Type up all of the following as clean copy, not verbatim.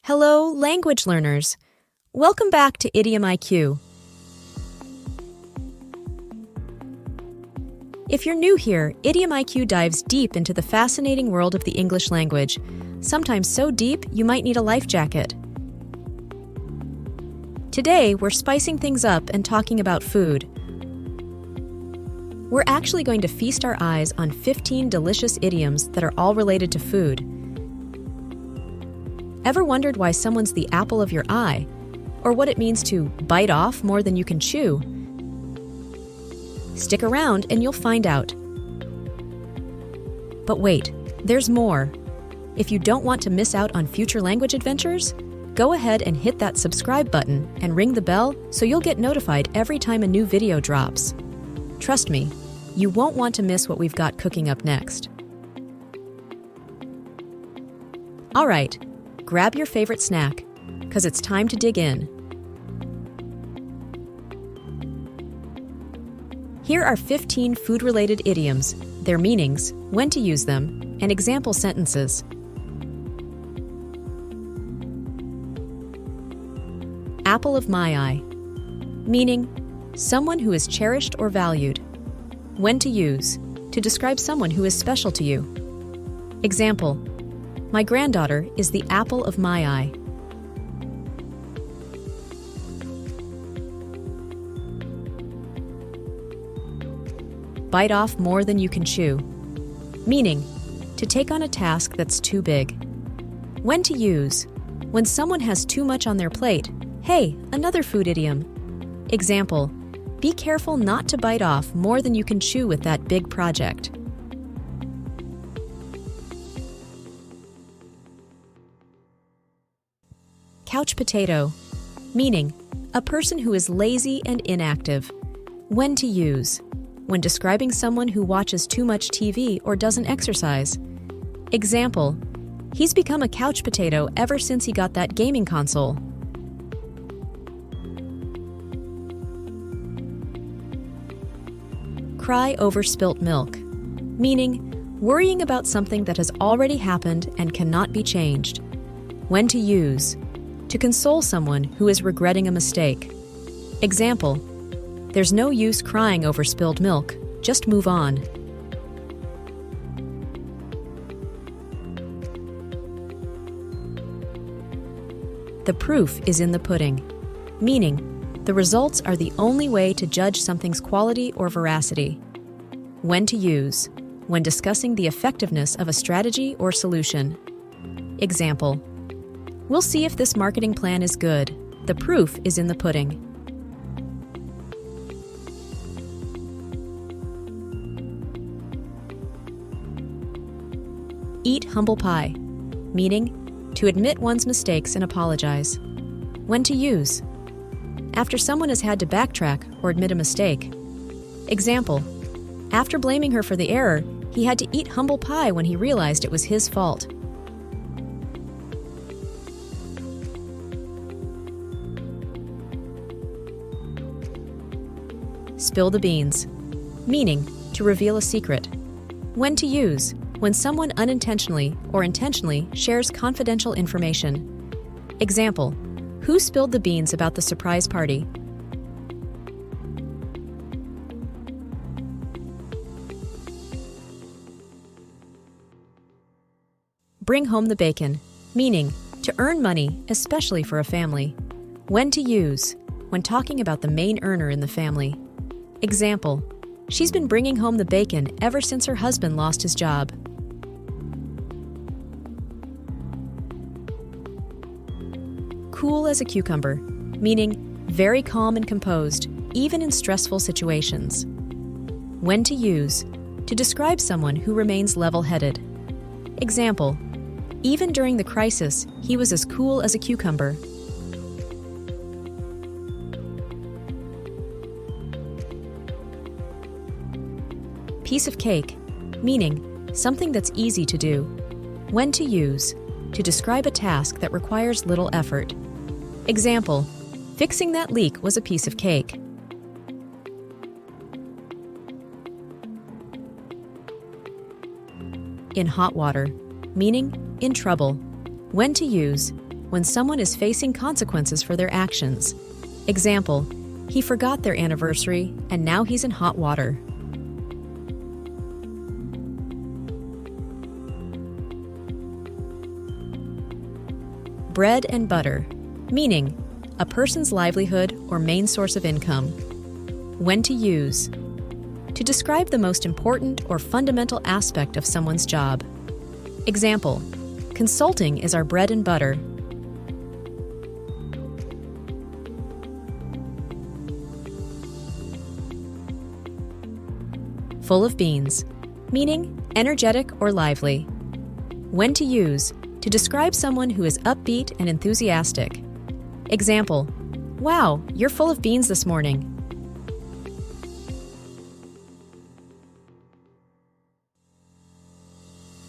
Hello, language learners. Welcome back to Idiom IQ. If you're new here, Idiom IQ dives deep into the fascinating world of the English language, sometimes so deep you might need a life jacket. Today, we're spicing things up and talking about food. We're actually going to feast our eyes on 15 delicious idioms that are all related to food. Ever wondered why someone's the apple of your eye? Or what it means to bite off more than you can chew? Stick around and you'll find out. But wait, there's more. If you don't want to miss out on future language adventures, go ahead and hit that subscribe button and ring the bell so you'll get notified every time a new video drops. Trust me, you won't want to miss what we've got cooking up next. All right, grab your favorite snack, because it's time to dig in. Here are 15 food-related idioms, their meanings, when to use them, and example sentences. Apple of my eye, meaning someone who is cherished or valued. When to use, to describe someone who is special to you. Example, my granddaughter is the apple of my eye. Bite off more than you can chew, meaning to take on a task that's too big. When to use, when someone has too much on their plate. Hey, another food idiom. Example, be careful not to bite off more than you can chew with that big project. Couch potato, meaning a person who is lazy and inactive. When to use, when describing someone who watches too much TV or doesn't exercise. Example, he's become a couch potato ever since he got that gaming console. Cry over spilt milk, meaning worrying about something that has already happened and cannot be changed. When to use, to console someone who is regretting a mistake. Example, there's no use crying over spilled milk, just move on. The proof is in the pudding, meaning the results are the only way to judge something's quality or veracity. When to use, when discussing the effectiveness of a strategy or solution. Example, we'll see if this marketing plan is good. The proof is in the pudding. Eat humble pie, meaning to admit one's mistakes and apologize. When to use, after someone has had to backtrack or admit a mistake. Example, after blaming her for the error, he had to eat humble pie when he realized it was his fault. Spill the beans, meaning to reveal a secret. When to use, when someone unintentionally or intentionally shares confidential information. Example, who spilled the beans about the surprise party? Bring home the bacon, meaning to earn money, especially for a family. When to use, when talking about the main earner in the family. Example, she's been bringing home the bacon ever since her husband lost his job. Cool as a cucumber, meaning very calm and composed, even in stressful situations. When to use, to describe someone who remains level-headed. Example, even during the crisis, he was as cool as a cucumber. Piece of cake, meaning something that's easy to do. When to use, to describe a task that requires little effort. Example, fixing that leak was a piece of cake. In hot water, meaning in trouble. When to use, when someone is facing consequences for their actions. Example, he forgot their anniversary and now he's in hot water. Bread and butter, meaning a person's livelihood or main source of income. When to use, to describe the most important or fundamental aspect of someone's job. Example, consulting is our bread and butter. Full of beans, meaning energetic or lively. When to use, to describe someone who is upbeat and enthusiastic. Example, wow, you're full of beans this morning.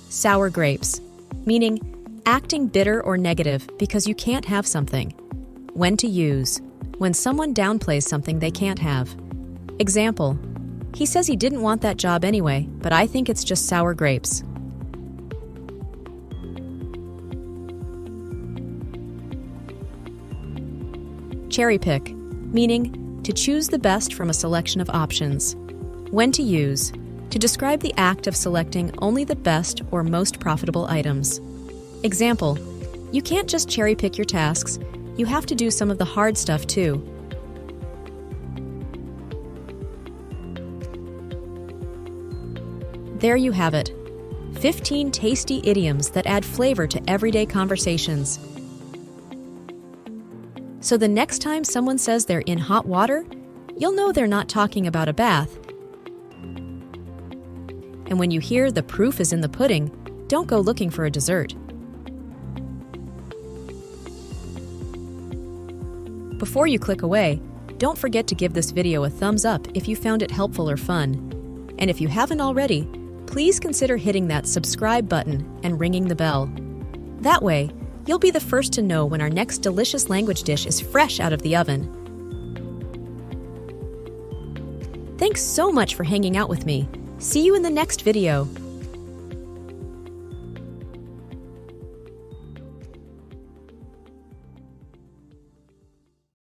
Sour grapes, meaning acting bitter or negative because you can't have something. When to use, when someone downplays something they can't have. Example, he says he didn't want that job anyway, but I think it's just sour grapes. Cherry pick, meaning to choose the best from a selection of options. When to use, to describe the act of selecting only the best or most profitable items. Example, you can't just cherry pick your tasks, you have to do some of the hard stuff too. There you have it, 15 tasty idioms that add flavor to everyday conversations. So the next time someone says they're in hot water, you'll know they're not talking about a bath. And when you hear the proof is in the pudding, don't go looking for a dessert. Before you click away, don't forget to give this video a thumbs up if you found it helpful or fun. And if you haven't already, please consider hitting that subscribe button and ringing the bell. That way, you'll be the first to know when our next delicious language dish is fresh out of the oven. Thanks so much for hanging out with me. See you in the next video.